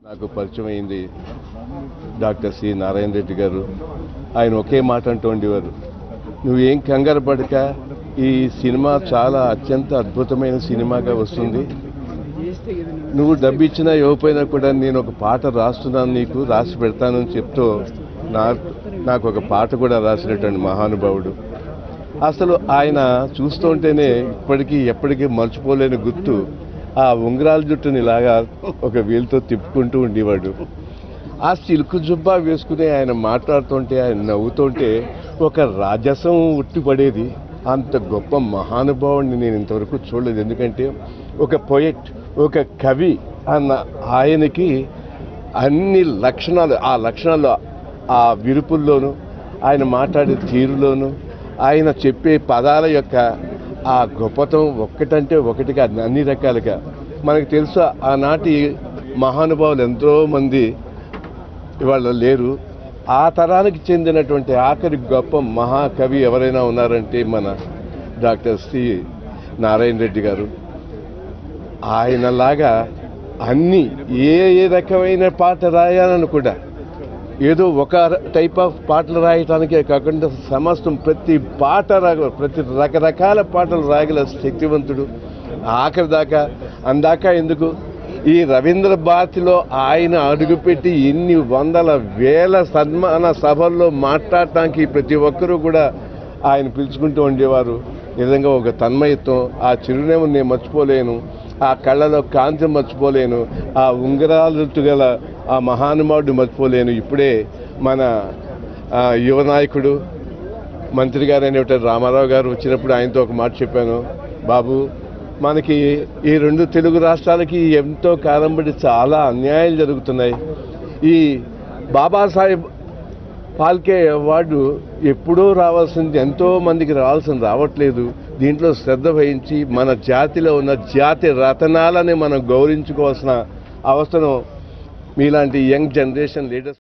నాకు పరిచయం అయింది డాక్టర్ సి నారాయణ రెడ్డి గారు. ఆయన ఒకే మాట అంటూ ఉండేవారు, నువ్వేం కంగారు పడక, ఈ సినిమా చాలా అత్యంత అద్భుతమైన సినిమాగా వస్తుంది. నువ్వు డబ్బు ఇచ్చినా ఇవ్వకపోయినా కూడా నేను ఒక పాట రాస్తున్నాను, నీకు రాసి పెడతానని చెప్తూ నాకు ఒక పాట కూడా రాసినటువంటి మహానుభావుడు. అసలు ఆయన చూస్తుంటేనే ఇప్పటికీ ఎప్పటికీ మర్చిపోలేని గుర్తు, ఆ ఉంగరాల జుట్టుని ఇలాగా ఒక వీలుతో తిప్పుకుంటూ ఉండేవాడు. ఆ సిల్క్ జుబ్బా వేసుకుని ఆయన మాట్లాడుతుంటే, ఆయన నవ్వుతుంటే ఒక రాజసం ఉట్టిపడేది. అంత గొప్ప మహానుభావుడిని నేను ఇంతవరకు చూడలేదు. ఎందుకంటే ఒక పోయెట్, ఒక కవి అన్న ఆయనకి అన్ని లక్షణాలు, ఆ లక్షణాలు ఆ విరుపుల్లోనూ, ఆయన మాట్లాడే తీరులోనూ, ఆయన చెప్పే పదాల యొక్క ఆ గొప్పతనం ఒక్కటంటే ఒకటిగా అన్ని రకాలుగా మనకు తెలుసు. ఆనాటి మహానుభావులు ఎంతోమంది ఇవాళ లేరు. ఆ తరానికి చెందినటువంటి ఆఖరి గొప్ప మహాకవి ఎవరైనా ఉన్నారంటే మన డాక్టర్ సి నారాయణ రెడ్డి గారు. ఆయనలాగా అన్ని ఏ రకమైన పాట రాయాలని కూడా, ఏదో ఒక టైప్ ఆఫ్ పాటలు రాయటానికే కాకుండా సమస్తం ప్రతి పాట ప్రతి రకరకాల పాటలు రాయగల శక్తివంతుడు. ఆఖరి దాకా అందాక ఎందుకు, ఈ రవీంద్ర భారతిలో ఆయన అడుగుపెట్టి ఎన్ని వందల వేల సన్మాన సభల్లో మాట్లాడటానికి ప్రతి ఒక్కరూ కూడా ఆయన పిలుచుకుంటూ ఉండేవారు. నిజంగా ఒక తన్మయత్వం, ఆ చిరునవ్వుని నేను మర్చిపోలేను, ఆ కళ్ళలో కాంతి మర్చిపోలేను, ఆ ఉంగరాలు గల ఆ మహానుభావుడు మర్చిపోలేను. ఇప్పుడే మన యువ నాయకుడు మంత్రి గారు అనేటువంటి రామారావు గారు వచ్చినప్పుడు ఆయనతో ఒక మాట చెప్పాను, బాబు మనకి ఈ రెండు తెలుగు రాష్ట్రాలకి ఎంతో కాలం బట్టి చాలా అన్యాయాలు జరుగుతున్నాయి. ఈ బాబాసాహెబ్ ఫాల్కే అవార్డు ఎప్పుడూ రావాల్సింది, ఎంతో మందికి రావట్లేదు. దీంట్లో శ్రద్ధ వహించి మన జాతిలో ఉన్న జాతి రతనాలని మనం గౌరవించుకోవాల్సిన అవసరం మీలాంటి యంగ్ జనరేషన్ లీడర్స్